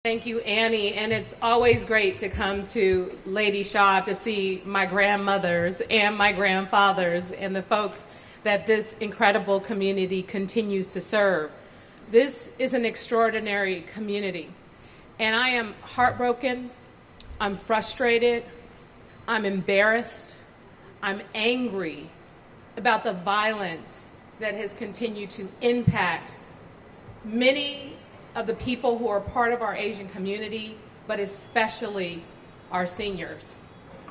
Thank you, Annie, and it's always great to come to Lady Shaw to see my grandmothers and my grandfathers and the folks that this incredible community continues to serve. This is an extraordinary community, and I am heartbroken, I'm frustrated, I'm embarrassed, I'm angry about the violence that has continued to impact many of the people who are part of our Asian community, but especially our seniors.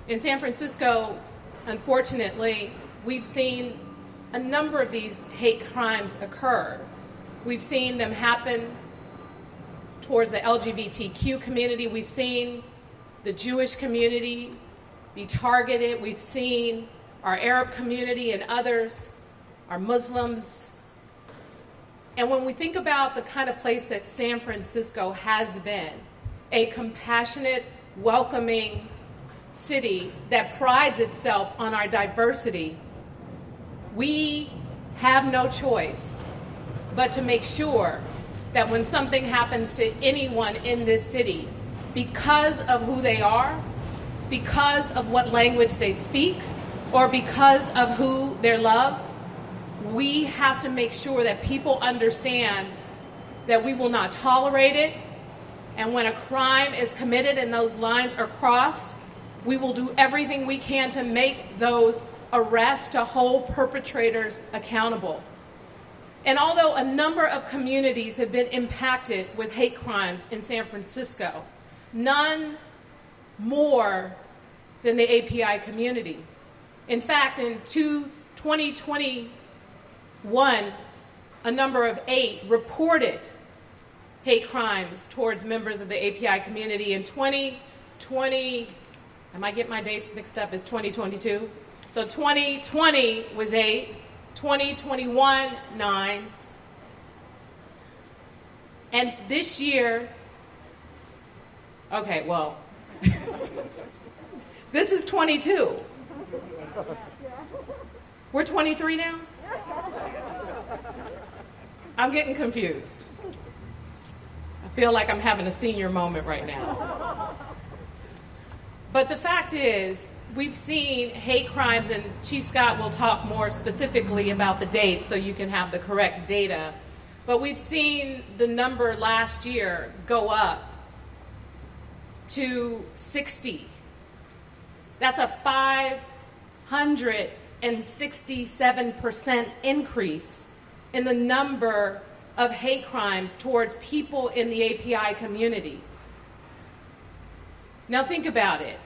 In San Francisco, unfortunately, we've seen a number of these hate crimes occur. We've seen them happen towards the LGBTQ community. We've seen the Jewish community be targeted. We've seen our Arab community and others, our Muslims. And when we think about the kind of place that San Francisco has been, a compassionate, welcoming city that prides itself on our diversity, we have no choice but to make sure that when something happens to anyone in this city, because of who they are, because of what language they speak, or because of who they love, we have to make sure that people understand that we will not tolerate it. And when a crime is committed and those lines are crossed, we will do everything we can to make those arrests, to hold perpetrators accountable. And although a number of communities have been impacted with hate crimes in San Francisco, none more than the API community. In fact, in 2021, a number of 8 reported hate crimes towards members of the API community. In 2020, I might get my dates mixed up, it's 2022. So 2020 was 8, 2021, 9. And this year, okay, well, this is 22. We're 23 now? I'm getting confused. I feel like I'm having a senior moment right now. But the fact is, we've seen hate crimes, and Chief Scott will talk more specifically about the dates so you can have the correct data. But we've seen the number last year go up to 60. That's a 567% increase in the number of hate crimes towards people in the API community. Now think about it.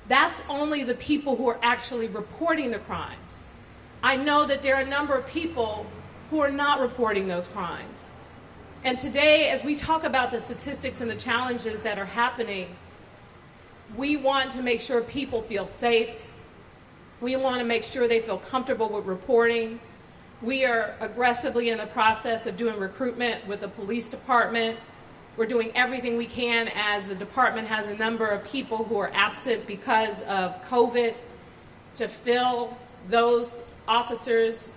That's only the people who are actually reporting the crimes. I know that there are a number of people who are not reporting those crimes. And today, as we talk about the statistics and the challenges that are happening, we want to make sure people feel safe. We want to make sure they feel comfortable with reporting. We are aggressively in the process of doing recruitment with the police department. We're doing everything we can, as the department has a number of people who are absent because of COVID, to fill those officers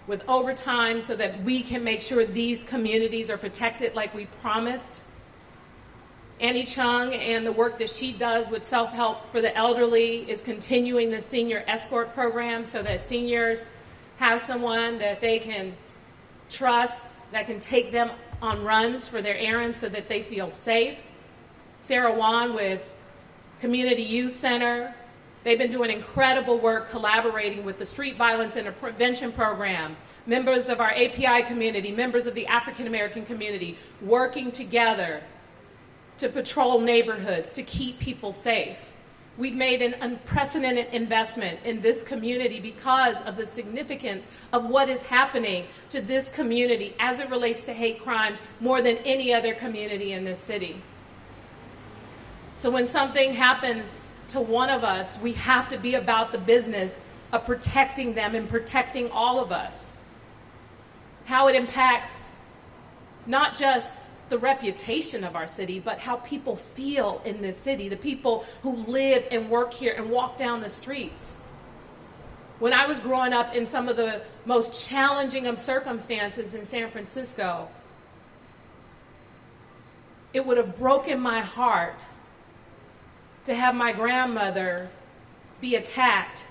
with overtime so that we can make sure these communities are protected like we promised. Annie Chung and the work that she does with self-help for the elderly is continuing the senior escort program so that seniors have someone that they can trust, that can take them on runs for their errands so that they feel safe. Sarah Wan with Community Youth Center, they've been doing incredible work collaborating with the Street Violence Intervention Program, members of our API community, members of the African American community, working together to patrol neighborhoods, to keep people safe. We've made an unprecedented investment in this community because of the significance of what is happening to this community as it relates to hate crimes more than any other community in this city. So when something happens to one of us, we have to be about the business of protecting them and protecting all of us. How it impacts not just the reputation of our city, but how people feel in this city, the people who live and work here and walk down the streets. When I was growing up in some of the most challenging of circumstances in San Francisco, it would have broken my heart to have my grandmother be attacked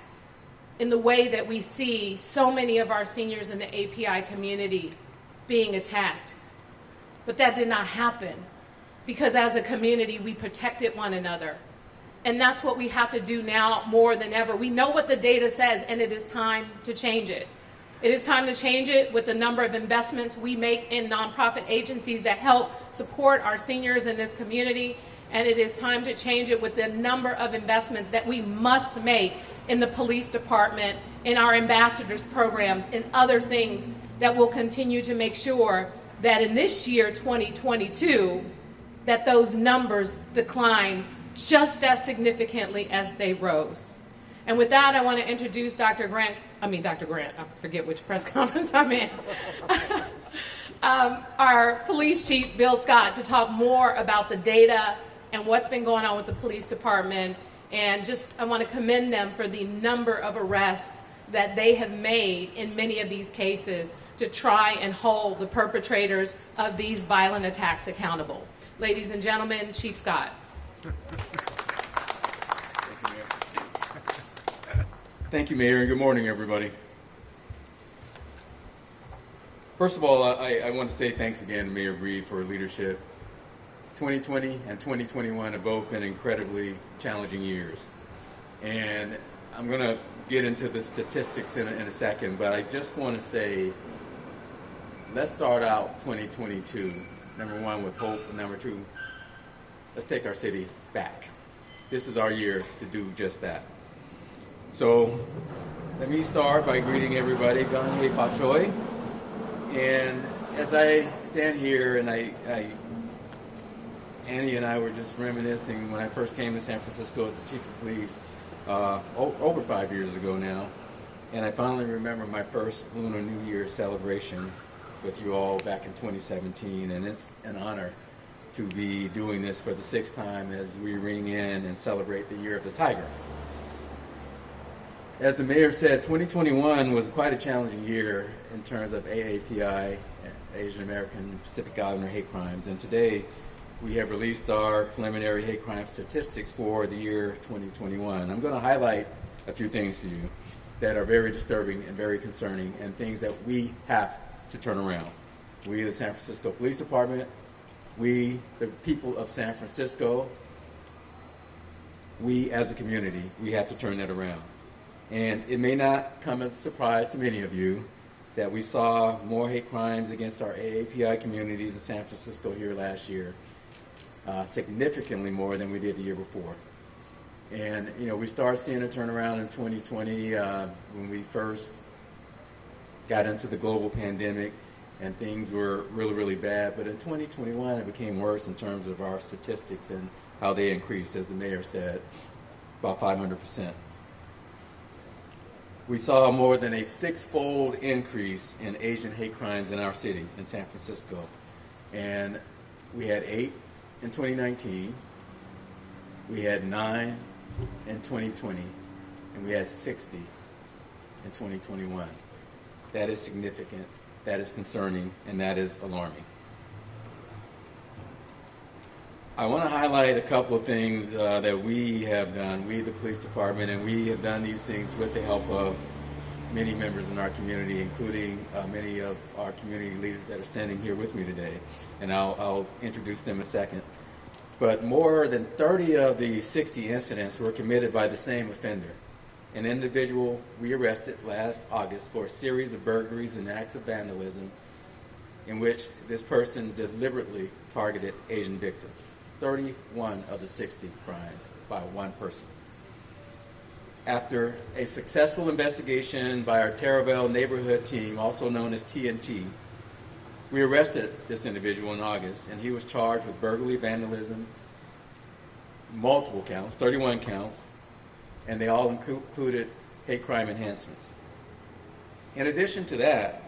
in the way that we see so many of our seniors in the API community being attacked. But that did not happen because as a community, we protected one another. And that's what we have to do now more than ever. We know what the data says, and it is time to change it. It is time to change it with the number of investments we make in nonprofit agencies that help support our seniors in this community. And it is time to change it with the number of investments that we must make in the police department, in our ambassadors programs, in other things that will continue to make sure that in this year, 2022, that those numbers decline just as significantly as they rose. And with that, I want to introduce Dr. Grant, I forget which press conference I'm in, our police chief, Bill Scott, to talk more about the data and what's been going on with the police department. And just, I want to commend them for the number of arrests that they have made in many of these cases to try and hold the perpetrators of these violent attacks accountable. Ladies and gentlemen, Chief Scott. Thank you, Mayor, and good morning, everybody. First of all, I want to say thanks again to Mayor Breed for her leadership. 2020 and 2021 have both been incredibly challenging years. And I'm going to get into the statistics in a second, but I just want to say, let's start out 2022, number one, with hope, and number two, let's take our city back. This is our year to do just that. So let me start by greeting everybody, AAPI Choi. And as I stand here, and Annie and I were just reminiscing when I first came to San Francisco as the chief of police over 5 years ago now. And I finally remember my first Lunar New Year celebration with you all back in 2017. And it's an honor to be doing this for the sixth time as we ring in and celebrate the Year of the Tiger. As the mayor said, 2021 was quite a challenging year in terms of AAPI, Asian American Pacific Islander hate crimes. And today we have released our preliminary hate crime statistics for the year 2021. I'm going to highlight a few things for you that are very disturbing and very concerning and things that we have to turn around. We, the San Francisco Police Department, we, the people of San Francisco, we as a community, we have to turn that around. And it may not come as a surprise to many of you that we saw more hate crimes against our AAPI communities in San Francisco here last year, significantly more than we did the year before. And, you know, we started seeing a turnaround in 2020 when we first got into the global pandemic and things were really, really bad. But in 2021, it became worse in terms of our statistics and how they increased, as the mayor said, about 500%. We saw more than a six-fold increase in Asian hate crimes in our city, in San Francisco. And we had 8 in 2019, we had 9 in 2020, and we had 60 in 2021. That is significant, that is concerning, and that is alarming. I want to highlight a couple of things that we have done, we the police department, and we have done these things with the help of many members in our community, including many of our community leaders that are standing here with me today, and I'll introduce them in a second. But more than 30 of the 60 incidents were committed by the same offender, an individual we arrested last August for a series of burglaries and acts of vandalism in which this person deliberately targeted Asian victims. 31 of the 60 crimes by one person. After a successful investigation by our Terraville neighborhood team, also known as TNT, we arrested this individual in August, and he was charged with burglary, vandalism, multiple counts, 31 counts, and they all included hate crime enhancements. In addition to that,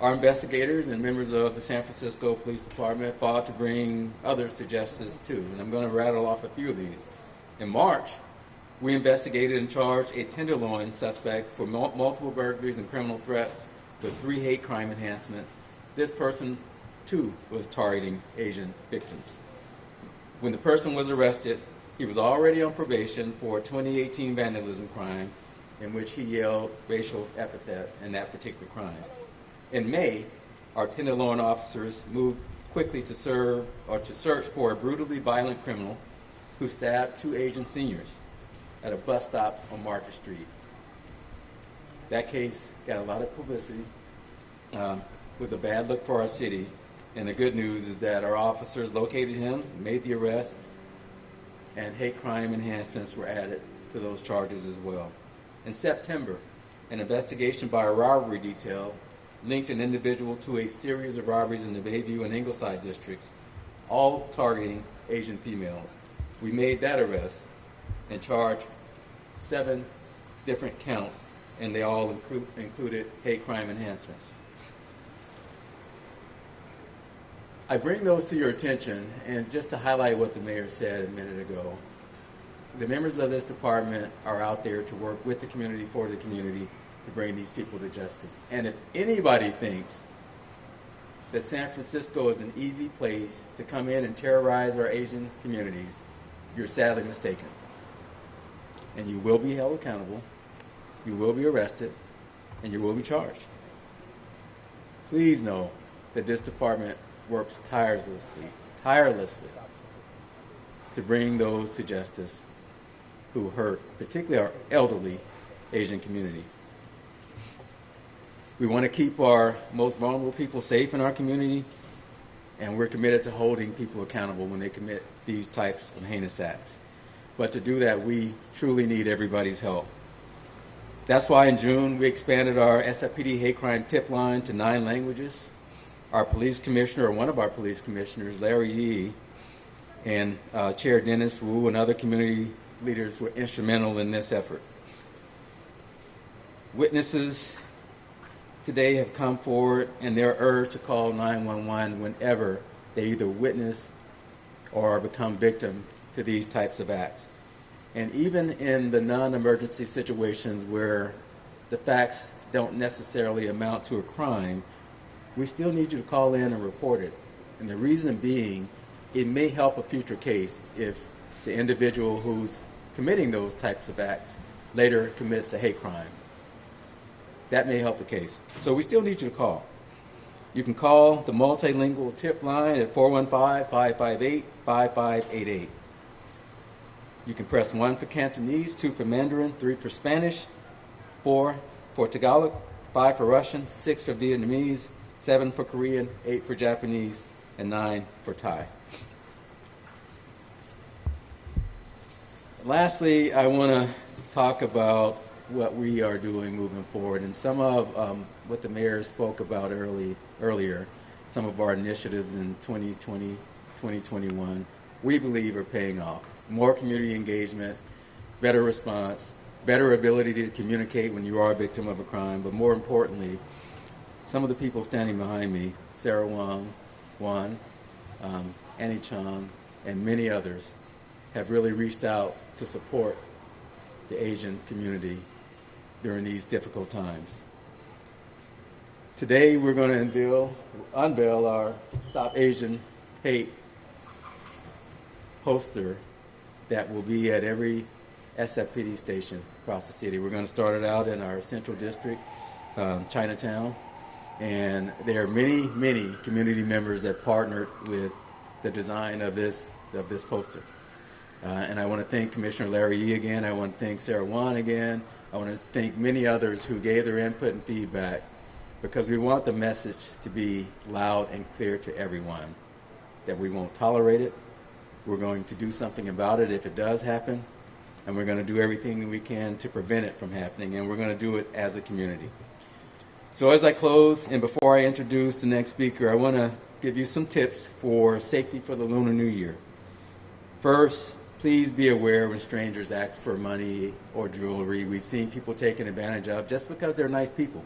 our investigators and members of the San Francisco Police Department fought to bring others to justice too, and I'm going to rattle off a few of these. In March, we investigated and charged a Tenderloin suspect for multiple burglaries and criminal threats with 3 hate crime enhancements. This person too was targeting Asian victims. When the person was arrested, he was already on probation for a 2018 vandalism crime in which he yelled racial epithets in that particular crime. In May, our Tenderloin officers moved quickly to search for a brutally violent criminal who stabbed 2 Asian seniors at a bus stop on Market Street. That case got a lot of publicity, was a bad look for our city, and the good news is that our officers located him, made the arrest, and hate crime enhancements were added to those charges as well. In September, an investigation by a robbery detail linked an individual to a series of robberies in the Bayview and Ingleside districts, all targeting Asian females. We made that arrest and charged 7 different counts, and they all included hate crime enhancements. I bring those to your attention, and just to highlight what the mayor said a minute ago, the members of this department are out there to work with the community, for the community, to bring these people to justice. And if anybody thinks that San Francisco is an easy place to come in and terrorize our Asian communities, you're sadly mistaken. And you will be held accountable, you will be arrested, and you will be charged. Please know that this department works tirelessly to bring those to justice who hurt, particularly our elderly Asian community. We want to keep our most vulnerable people safe in our community, and we're committed to holding people accountable when they commit these types of heinous acts. But to do that, we truly need everybody's help. That's why in June we expanded our SFPD hate crime tip line to 9 languages. Our police commissioner, or one of our police commissioners, Larry Yee, and Chair Dennis Wu and other community leaders were instrumental in this effort. Witnesses today have come forward, and they're urged to call 911 whenever they either witness or become victim to these types of acts. And even in the non-emergency situations where the facts don't necessarily amount to a crime, we still need you to call in and report it. And the reason being, it may help a future case if the individual who's committing those types of acts later commits a hate crime. That may help the case. So we still need you to call. You can call the multilingual tip line at 415-558-5588. You can press 1 for Cantonese, 2 for Mandarin, 3 for Spanish, 4 for Tagalog, 5 for Russian, 6 for Vietnamese, 7 for Korean, 8 for Japanese, and 9 for Thai. Lastly, I want to talk about what we are doing moving forward, and some of what the mayor spoke about earlier, some of our initiatives in 2020, 2021, we believe are paying off. More community engagement, better response, better ability to communicate when you are a victim of a crime, but more importantly, some of the people standing behind me, Sarah Juan, Annie Chong, and many others, have really reached out to support the Asian community during these difficult times. Today we're going to unveil our Stop Asian Hate poster that will be at every SFPD station across the city. We're going to start it out in our central district, Chinatown, and there are many, many community members that partnered with the design of this poster. And I want to thank Commissioner Larry Yee again. I want to thank Sarah Juan again. I want to thank many others who gave their input and feedback, because we want the message to be loud and clear to everyone that we won't tolerate it. We're going to do something about it if it does happen, and we're going to do everything we can to prevent it from happening, and we're going to do it as a community. So as I close, and before I introduce the next speaker, I want to give you some tips for safety for the Lunar New Year. First, please be aware when strangers ask for money or jewelry. We've seen people taken advantage of just because they're nice people.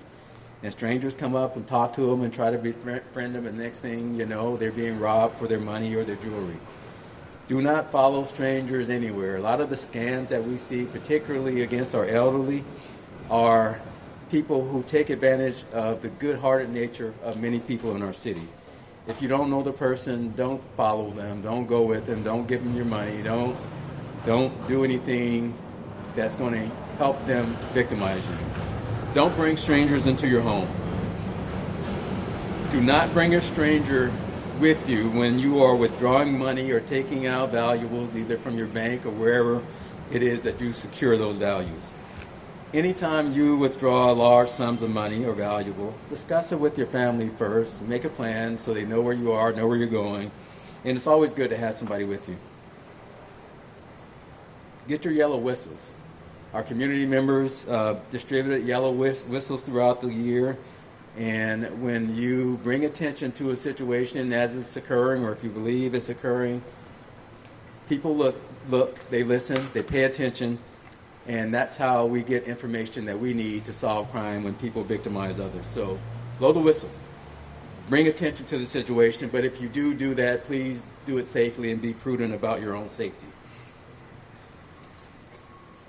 And strangers come up and talk to them and try to befriend them, and next thing you know, they're being robbed for their money or their jewelry. Do not follow strangers anywhere. A lot of the scams that we see, particularly against our elderly, are people who take advantage of the good-hearted nature of many people in our city. If you don't know the person, don't follow them, don't go with them, don't give them your money, don't do anything that's going to help them victimize you. Don't bring strangers into your home. Do not bring a stranger with you when you are withdrawing money or taking out valuables either from your bank or wherever it is that you secure those values. Anytime you withdraw large sums of money or valuable, discuss it with your family first, make a plan so they know where you are, know where you're going, and it's always good to have somebody with you. Get your yellow whistles. Our community members distributed yellow whistles throughout the year, and when you bring attention to a situation as it's occurring, or if you believe it's occurring, people look, they listen, they pay attention, and that's how we get information that we need to solve crime when people victimize others. So blow the whistle. Bring attention to the situation, but if you do that, please do it safely and be prudent about your own safety.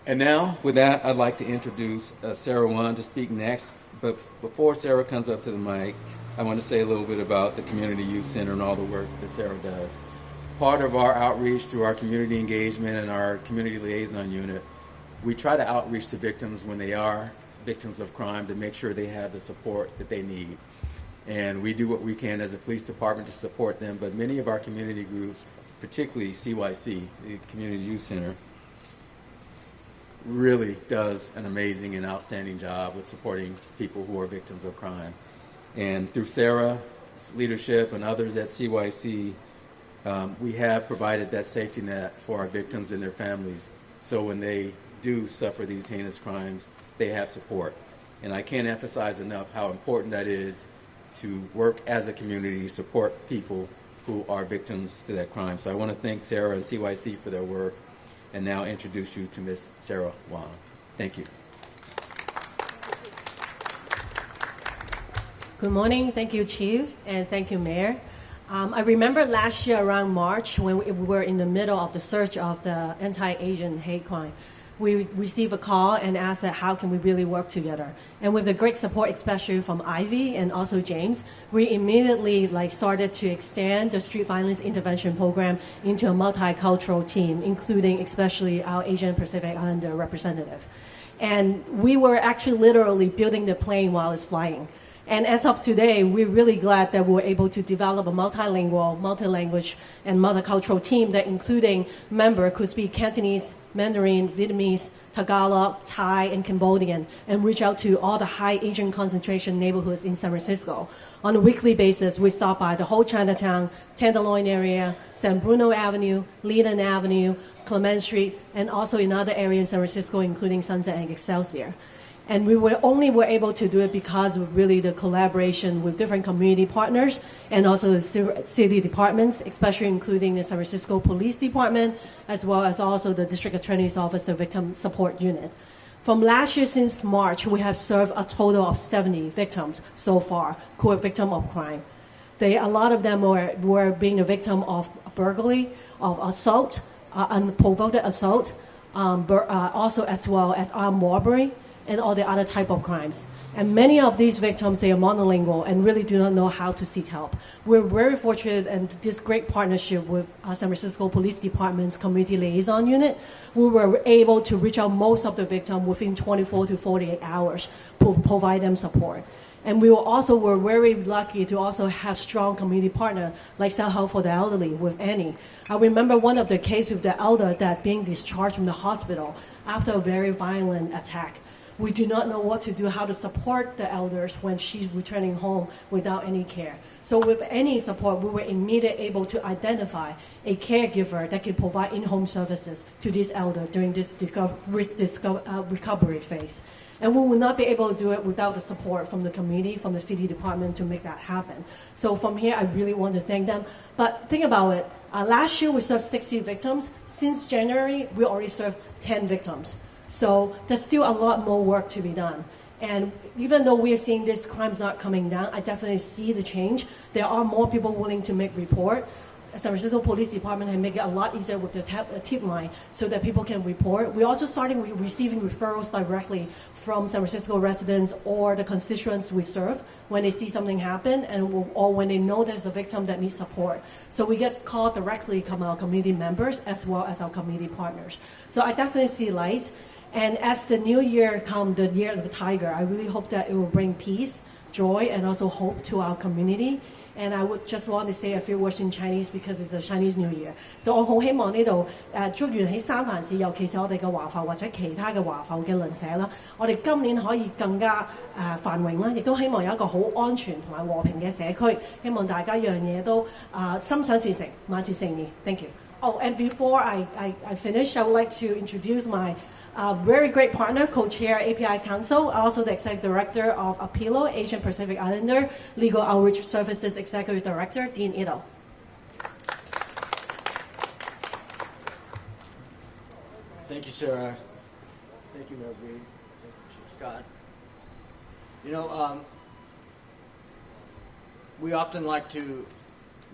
And now, with that, I'd like to introduce Sarah Wan to speak next. But before Sarah comes up to the mic, I want to say a little bit about the Community Youth Center and all the work that Sarah does. Part of our outreach through our community engagement and our community liaison unit, we try to outreach to victims when they are victims of crime to make sure they have the support that they need. And we do what we can as a police department to support them, but many of our community groups, particularly CYC, the Community Youth Center, really does an amazing and outstanding job with supporting people who are victims of crime. And through Sarah's leadership and others at CYC, we have provided that safety net for our victims and their families, so when they do suffer these heinous crimes, they have support. And I can't emphasize enough how important that is to work as a community, support people who are victims to that crime. So I want to thank Sarah and CYC for their work, and now introduce you to Ms. Sarah Wong. Thank you. Good morning. Thank you, Chief, and thank you, Mayor. I remember last year around March when we were in the middle of the surge of the anti-Asian hate crime. We received a call and asked that how can we really work together. And with the great support, especially from Ivy and also James, we immediately started to extend the street violence intervention program into a multicultural team, including especially our Asian Pacific Islander representative. And we were actually literally building the plane while it's flying. And as of today, we're really glad that we were able to develop a multilingual, multi-language, and multicultural team that including members could speak Cantonese, Mandarin, Vietnamese, Tagalog, Thai, and Cambodian, and reach out to all the high Asian concentration neighborhoods in San Francisco. On a weekly basis, we stop by the whole Chinatown, Tenderloin area, San Bruno Avenue, Leland Avenue, Clement Street, and also in other areas in San Francisco, including Sunset and Excelsior. And we were able to do it because of really the collaboration with different community partners and also the city departments, especially including the San Francisco Police Department, as well as also the District Attorney's Office, the Victim Support Unit. From last year, since March, we have served a total of 70 victims so far who are victims of crime. A lot of them were being a victim of burglary, of assault, unprovoked assault, also as well as armed robbery, and all the other type of crimes. And many of these victims, they are monolingual and really do not know how to seek help. We're very fortunate in this great partnership with San Francisco Police Department's Community Liaison Unit. We were able to reach out most of the victims within 24 to 48 hours to provide them support. And we were very lucky to also have strong community partner like Self Help for the Elderly with Annie. I remember one of the cases with the elder that being discharged from the hospital after a very violent attack. We do not know what to do, how to support the elders when she's returning home without any care. So with any support, we were immediately able to identify a caregiver that can provide in-home services to this elder during this recovery phase. And we will not be able to do it without the support from the community, from the city department to make that happen. So from here, I really want to thank them. But think about it. Last year, we served 60 victims. Since January, we already served 10 victims. So there's still a lot more work to be done. And even though we're seeing this crime's not coming down, I definitely see the change. There are more people willing to make report. San Francisco Police Department has made it a lot easier with the tip line so that people can report. We're also starting receiving referrals directly from San Francisco residents or the constituents we serve when they see something happen or when they know there's a victim that needs support. So we get called directly from our community members as well as our community partners. So I definitely see lights. And as the new year comes, the year of the tiger, I really hope that it will bring peace, joy, and also hope to our community. And I would just want to say a few words in Chinese because it's a Chinese New Year. So 我好希望呢度祝願喺三藩市，尤其是我哋嘅華埠或者其他嘅華埠嘅鄰舍啦，我哋今年可以更加繁榮啦，亦都希望有一個好安全同埋和平嘅社區。希望大家樣嘢都心想事成，萬事勝意。Thank you. Oh, and before I finish, I would like to introduce my very great partner, co-chair API Council, also the executive director of APILO, Asian Pacific Islander Legal Outreach Services Executive Director, Dean Ito. Thank you, Sarah. Thank you, Mayor Breed. Thank you, Chief Scott. You know, we often like to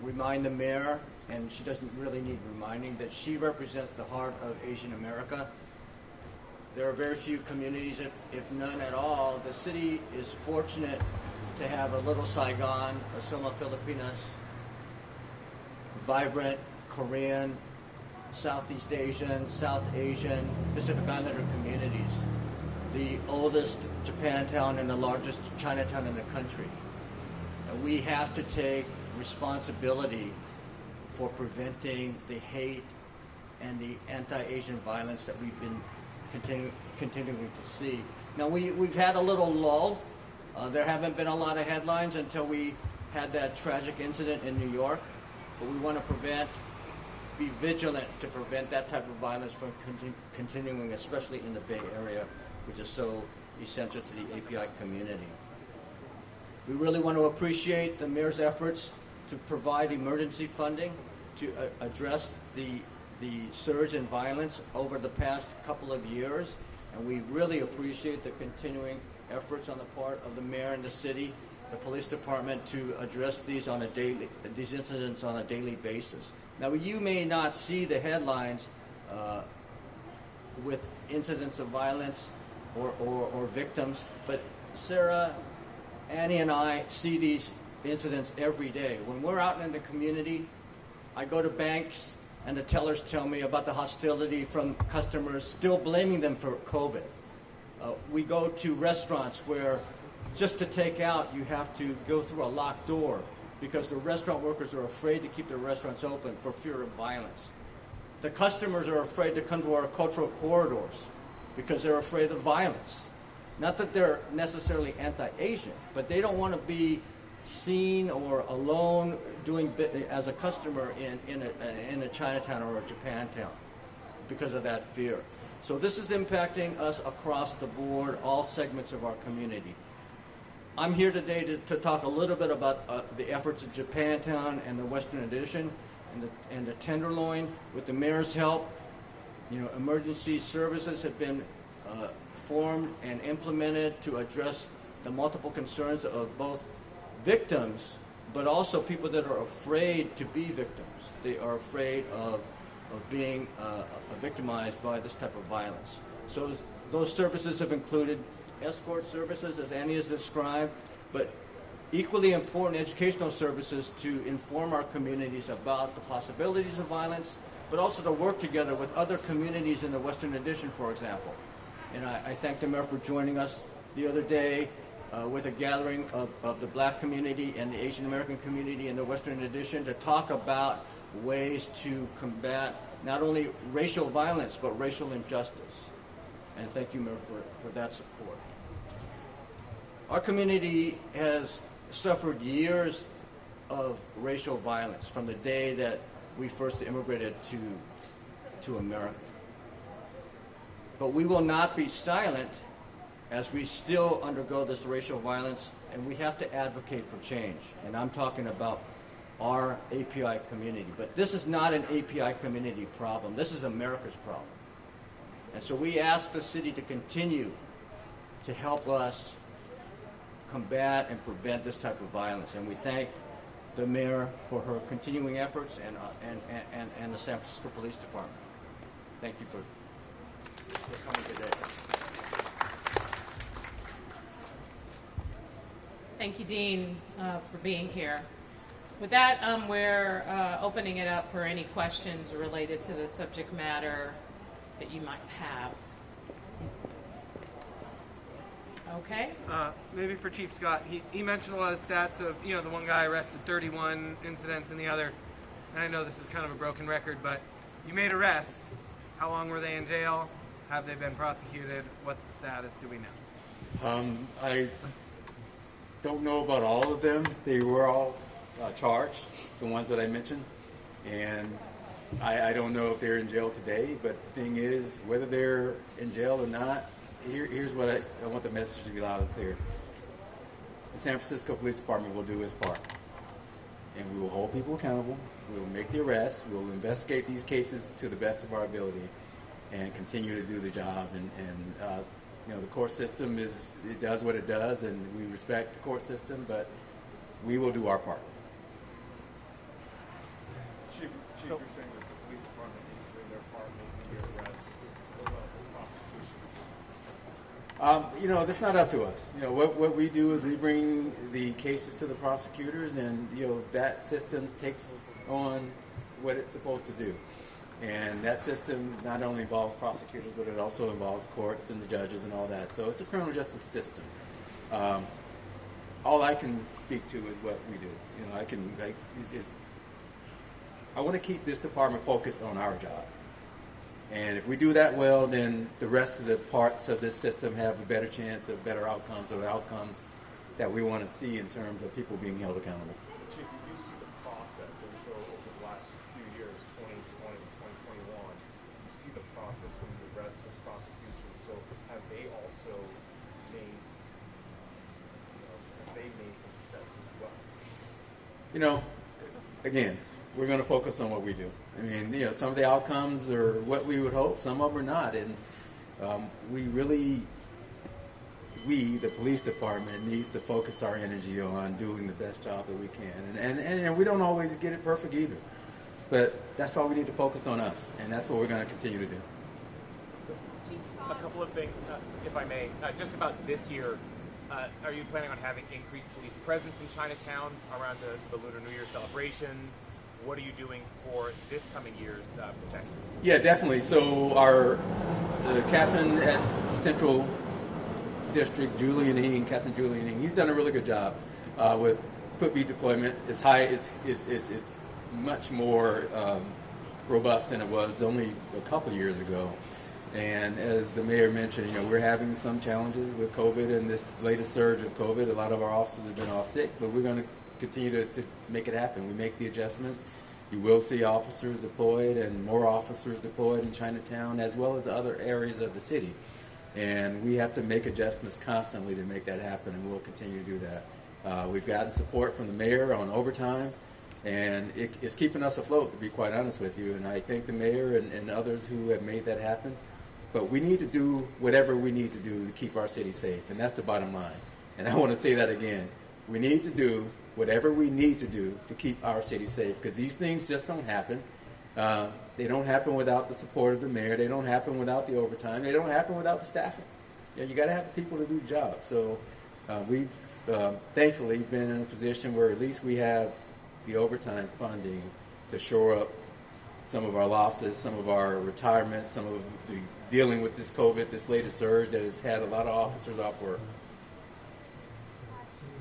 remind the mayor, and she doesn't really need reminding, that she represents the heart of Asian America. There are very few communities, if none at all. The city is fortunate to have a little Saigon, a Soma Filipinas, vibrant Korean, Southeast Asian, South Asian, Pacific Islander communities, the oldest Japantown and the largest Chinatown in the country. And we have to take responsibility for preventing the hate and the anti-Asian violence that we've been continuing to see. Now we've had a little lull. There haven't been a lot of headlines until we had that tragic incident in New York, but we want to be vigilant to prevent that type of violence from continuing, especially in the Bay Area, which is so essential to the API community. We really want to appreciate the mayor's efforts to provide emergency funding to address the surge in violence over the past couple of years, and we really appreciate the continuing efforts on the part of the mayor and the city, the police department, to address these incidents on a daily basis. Now, you may not see the headlines with incidents of violence or victims, but Sarah, Annie, and I see these incidents every day. When we're out in the community, I go to banks, and the tellers tell me about the hostility from customers, still blaming them for COVID. We go to restaurants where just to take out, you have to go through a locked door because the restaurant workers are afraid to keep their restaurants open for fear of violence. The customers are afraid to come to our cultural corridors because they're afraid of violence. Not that they're necessarily anti-Asian, but they don't want to be seen or alone doing as a customer in a Chinatown or a Japantown because of that fear. So this is impacting us across the board, all segments of our community. I'm here today to talk a little bit about the efforts of Japantown and the Western Addition and the Tenderloin. With the mayor's help, you know, emergency services have been formed and implemented to address the multiple concerns of both victims, but also people that are afraid to be victims. They are afraid of being victimized by this type of violence. So those services have included escort services, as Annie has described, but equally important educational services to inform our communities about the possibilities of violence, but also to work together with other communities in the Western Addition, for example. And I thank the mayor for joining us the other day with a gathering of the Black community and the Asian American community in the Western Addition to talk about ways to combat not only racial violence, but racial injustice. And thank you, Mayor, for that support. Our community has suffered years of racial violence from the day that we first immigrated to America. But we will not be silent as we still undergo this racial violence, and we have to advocate for change. And I'm talking about our API community. But this is not an API community problem. This is America's problem. And so we ask the city to continue to help us combat and prevent this type of violence. And we thank the mayor for her continuing efforts and the San Francisco Police Department. Thank you for coming today. Thank you, Dean, for being here. With that, we're opening it up for any questions related to the subject matter that you might have. Okay. Maybe for Chief Scott, he mentioned a lot of stats of, the one guy arrested 31 incidents and the other, and I know this is kind of a broken record, but you made arrests. How long were they in jail? Have they been prosecuted? What's the status? Do we know? I don't know about all of them. They were all charged, the ones that I mentioned, and I don't know if they're in jail today, but the thing is, whether they're in jail or not, here's what I want the message to be loud and clear. The San Francisco Police Department will do its part, and we will hold people accountable. We will make the arrests. We will investigate these cases to the best of our ability and continue to do the job. And the court system it does what it does, and we respect the court system, but we will do our part. Chief, you're saying that the police department is doing their part, making the arrests. What about the prosecutions? That's not up to us. What we do is we bring the cases to the prosecutors, and that system takes on what it's supposed to do. And that system not only involves prosecutors, but it also involves courts and the judges and all that. So it's a criminal justice system. All I can speak to is what we do. I want to keep this department focused on our job. And if we do that well, then the rest of the parts of this system have a better chance of better outcomes, or outcomes that we want to see in terms of people being held accountable. Chief, you do see the process, and so over the last few years, 2020, 2021, you see the process from the arrests and prosecution. So have they also made, some steps as well? Again, we're going to focus on what we do. I mean, some of the outcomes are what we would hope, some of them are not. And the police department, needs to focus our energy on doing the best job that we can. And we don't always get it perfect either. But that's why we need to focus on us, and that's what we're going to continue to do. A couple of things, if I may. Just about this year, are you planning on having increased police presence in Chinatown around the Lunar New Year celebrations? What are you doing for this coming year's protection? Yeah, definitely. So our captain at Central District, Captain Julian Ng, he's done a really good job with footbeat deployment. It's much more robust than it was only a couple years ago. And as the mayor mentioned, we're having some challenges with COVID and this latest surge of COVID. A lot of our officers have been off sick, but we're going to continue to make it happen. We make the adjustments. You will see officers deployed and more officers deployed in Chinatown, as well as other areas of the city. And we have to make adjustments constantly to make that happen, and we'll continue to do that. We've gotten support from the mayor on overtime, and it's keeping us afloat, to be quite honest with you. And I thank the mayor and others who have made that happen. But we need to do whatever we need to do to keep our city safe, and that's the bottom line. And I want to say that again. We need to do whatever we need to do to keep our city safe, because these things just don't happen. They don't happen without the support of the mayor. They don't happen without the overtime. They don't happen without the staffing. You got to have the people to do the job. So we've thankfully been in a position where at least we have the overtime funding to shore up some of our losses, some of our retirements, some of the dealing with this COVID, this latest surge that has had a lot of officers off work.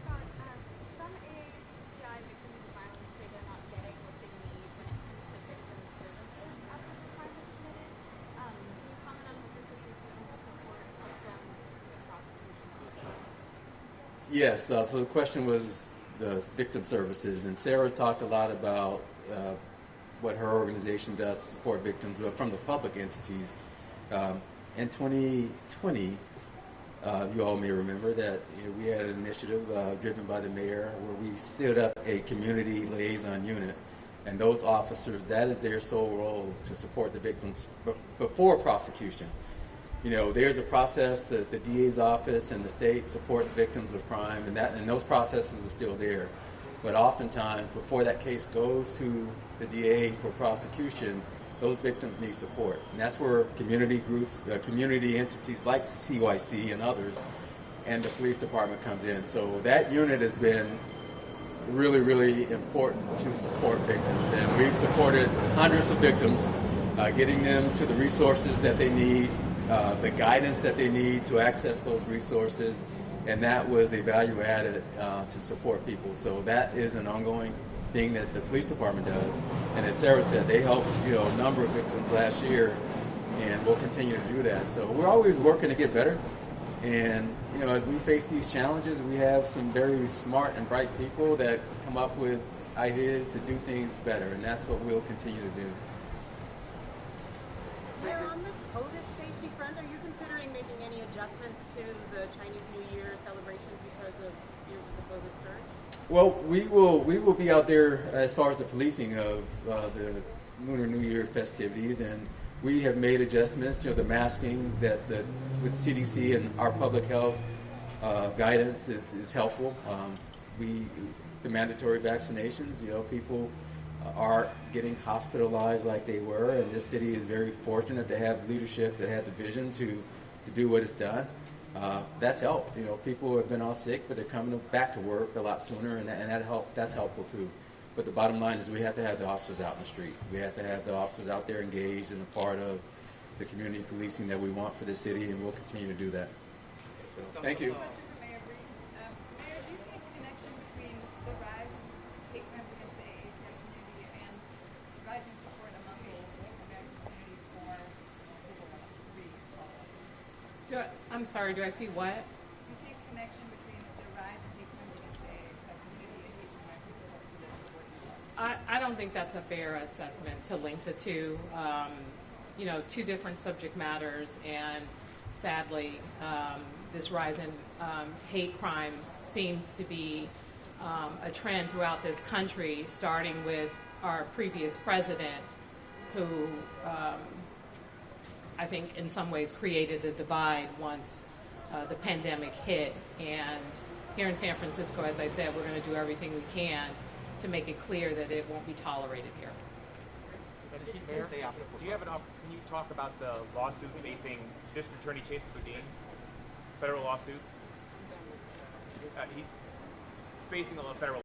Scott, some AAPI victims of violence say they're not getting what they need when it comes to victim services after the crime is committed. Can you comment on what the city is doing to support victims with prosecution? Yes, so the question was the victim services, and Sarah talked a lot about what her organization does to support victims from the public entities. In 2020, you all may remember that we had an initiative driven by the mayor where we stood up a community liaison unit, and those officers, that is their sole role, to support the victims before prosecution. There's a process that the DA's office and the state supports victims of crime, and those processes are still there. But oftentimes, before that case goes to the DA for prosecution, those victims need support. And that's where community groups, community entities like CYC and others, and the police department comes in. So that unit has been really, really important to support victims. And we've supported hundreds of victims, getting them to the resources that they need, the guidance that they need to access those resources. And that was a value added to support people. So that is an ongoing thing that the police department does. And as Sarah said, they helped a number of victims last year, and we'll continue to do that. So we're always working to get better. And as we face these challenges, we have some very smart and bright people that come up with ideas to do things better, and that's what we'll continue to do. Mayor, on the COVID safety front, are you considering making any adjustments to the Chinese New Year celebrations because of years of the COVID surge? Well, we will be out there as far as the policing of the Lunar New Year festivities, and we have made adjustments. The masking that with CDC and our public health guidance is helpful. The mandatory vaccinations. People are getting hospitalized like they were, and this city is very fortunate to have leadership that had the vision to do what it's done. That's helped. People have been off sick, but they're coming back to work a lot sooner, and that's helpful too. But the bottom line is we have to have the officers out in the street. We have to have the officers out there engaged and a part of the community policing that we want for the city, and we'll continue to do that. So, thank you. Question for Mayor Breen. Mayor, do you see a connection between the rise of hate crimes against the AAPI community and rising support among the American community for civil I'm sorry, do I see what? Do you see a connection between the rise of hate crimes against the AAPI community and hate crimes against civil I don't think that's a fair assessment to link the two. Two different subject matters, and sadly, this rise in hate crimes seems to be a trend throughout this country, starting with our previous president, who I think in some ways created a divide once the pandemic hit. And here in San Francisco, as I said, we're going to do everything we can to make it clear that it won't be tolerated here. Mayor, do you have can you talk about the lawsuit facing District Attorney Chase Boudin? Federal lawsuit? He's facing a federal